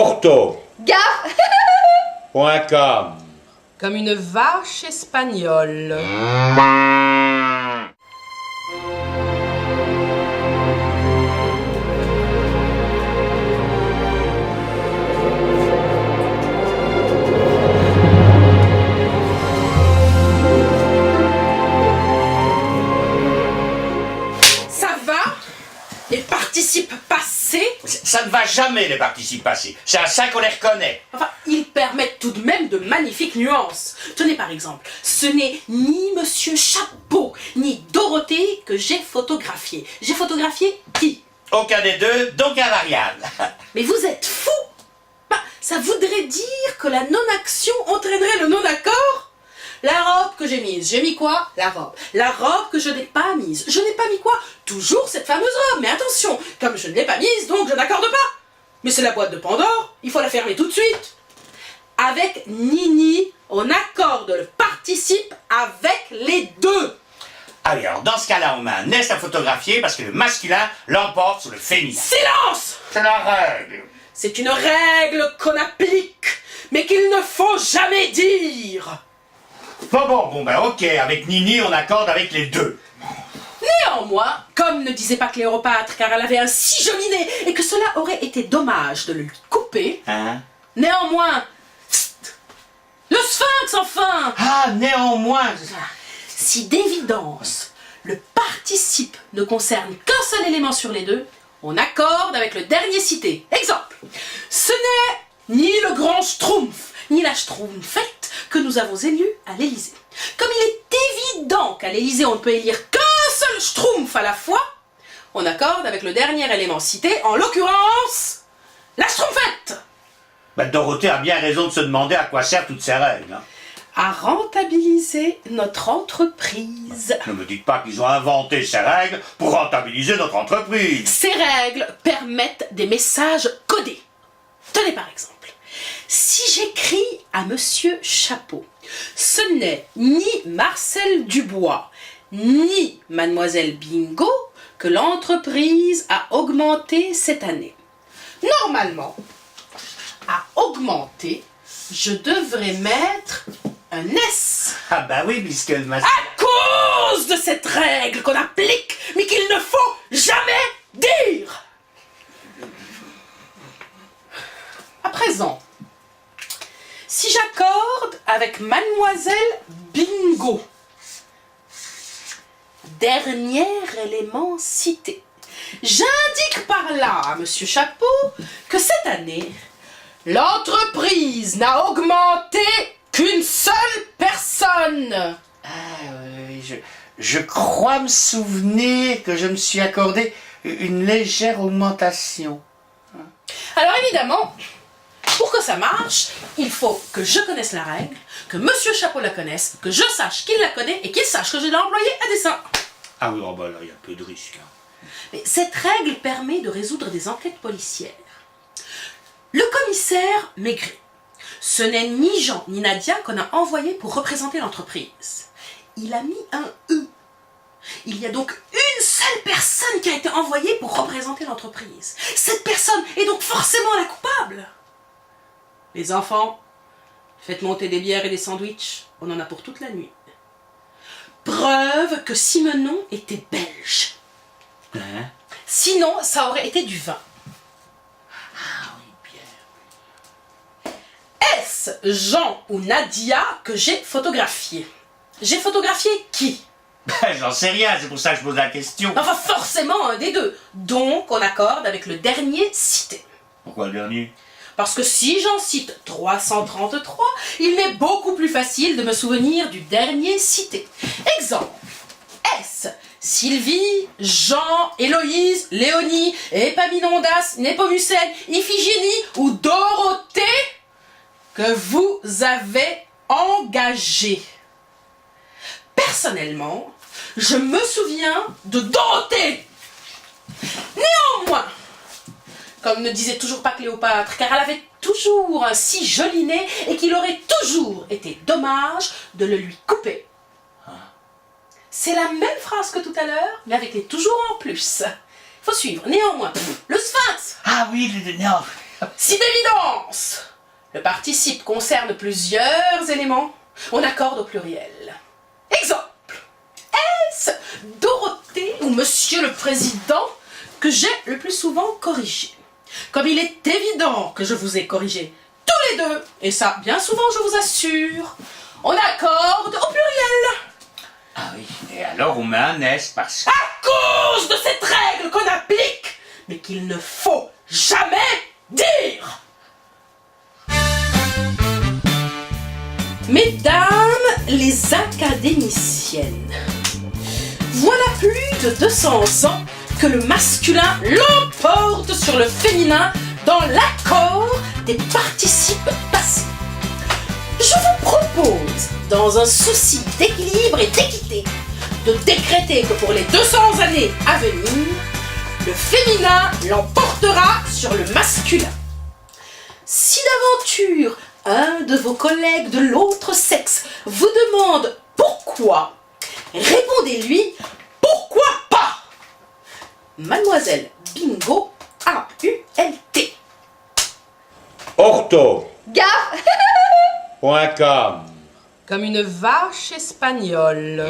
Orto.com. Comme une vache espagnole. Ça va? Les participes passés? Ça ne va jamais, les participes passés. C'est à ça qu'on les reconnaît. Enfin, ils permettent tout de même de magnifiques nuances. Tenez par exemple, ce n'est ni Monsieur Chapeau, ni Dorothée que j'ai photographié. J'ai photographié qui? Aucun des deux, donc invariable. Mais vous êtes fous! Bah, ça voudrait dire que la non-action entraînerait le non-accord? La robe que j'ai mise, j'ai mis quoi? La robe. La robe que je n'ai pas mise, je n'ai pas mis quoi? Toujours cette fameuse robe. Mais attention, comme je ne l'ai pas mise, donc je n'accorde pas. Mais c'est la boîte de Pandore, il faut la fermer tout de suite. Avec Nini, on accorde le participe avec les deux. Alors, dans ce cas-là, on met un S à photographier parce que le masculin l'emporte sur le féminin. Silence! C'est la règle. C'est une règle qu'on applique, mais qu'il ne faut jamais dire. Bon, ok, avec Nini, on accorde avec les deux. Néanmoins, comme ne disait pas Cléopâtre, car elle avait un si joli nez, et que cela aurait été dommage de le lui couper, néanmoins, le sphinx enfin! Ah, néanmoins. Si d'évidence, le participe ne concerne qu'un seul élément sur les deux, on accorde avec le dernier cité. Exemple, ce n'est ni le grand Schtroumpf, ni la Schtroumpfette que nous avons élus à l'Élysée. Comme il est évident qu'à l'Élysée on ne peut élire qu'un seul Schtroumpf à la fois, on accorde avec le dernier élément cité, en l'occurrence, la Schtroumpfette. Dorothée a bien raison de se demander à quoi servent toutes ces règles. À rentabiliser notre entreprise. Ne me dites pas qu'ils ont inventé ces règles pour rentabiliser notre entreprise. Ces règles permettent des messages codés. Tenez par exemple, si j'écris à Monsieur Chapeau, ce n'est ni Marcel Dubois, ni Mademoiselle Bingo que l'entreprise a augmenté cette année. Normalement, à augmenter, je devrais mettre un S. Ah bah oui, puisque le masculin... À cause de cette règle qu'on applique, mais qu'il ne faut jamais dire. À présent, si j'accorde avec Mademoiselle Bingo, dernier élément cité, j'indique par là à Monsieur Chapeau que cette année, l'entreprise n'a augmenté qu'une seule personne. Ah oui, je crois me souvenir que je me suis accordé une légère augmentation. Alors évidemment, pour que ça marche, il faut que je connaisse la règle, que Monsieur Chapeau la connaisse, que je sache qu'il la connaît et qu'il sache que je l'ai employée à dessein. Ah oui, oh bah là, il y a peu de risques. Mais cette règle permet de résoudre des enquêtes policières. Le commissaire Maigret, ce n'est ni Jean ni Nadia qu'on a envoyé pour représenter l'entreprise. Il a mis un E. Il y a donc une seule personne qui a été envoyée pour représenter l'entreprise. Cette personne est donc forcément la coupable. Les enfants, faites monter des bières et des sandwichs, on en a pour toute la nuit. Preuve que Simenon était belge. Sinon, ça aurait été du vin. Est-ce Jean ou Nadia que j'ai photographié? J'ai photographié qui? J'en sais rien, c'est pour ça que je pose la question. Enfin, forcément un des deux. Donc, on accorde avec le dernier cité. Pourquoi le dernier? Parce que si j'en cite 333, il m'est beaucoup plus facile de me souvenir du dernier cité. Exemple. Est-ce Sylvie, Jean, Héloïse, Léonie, Épaminondas, Népomucène, Iphigénie ou Dorothée que vous avez engagé? Personnellement, je me souviens de Dorothée. Néanmoins, comme ne disait toujours pas Cléopâtre, car elle avait toujours un si joli nez et qu'il aurait toujours été dommage de le lui couper. C'est la même phrase que tout à l'heure, mais avec les toujours en plus. Faut suivre. Néanmoins, le sphinx. Ah oui, non. Si d'évidence, le participe concerne plusieurs éléments, on accorde au pluriel. Exemple, est-ce Dorothée ou Monsieur le Président que j'ai le plus souvent corrigé? Comme il est évident que je vous ai corrigé tous les deux, et ça bien souvent je vous assure, on accorde au pluriel. Ah oui, et alors on met un S parce que... À cause de cette règle qu'on applique, mais qu'il ne faut jamais dire. Mesdames les académiciennes, voilà plus de 200 ans que le masculin l'emporte sur le féminin dans l'accord des participes passés. Je vous propose, dans un souci d'équilibre et d'équité, de décréter que pour les 200 années à venir, le féminin l'emportera sur le masculin. Si d'aventure un de vos collègues de l'autre sexe vous demande pourquoi, répondez-lui pourquoi pas. Mademoiselle Bingo AULT. Gaffe. .com Comme une vache espagnole.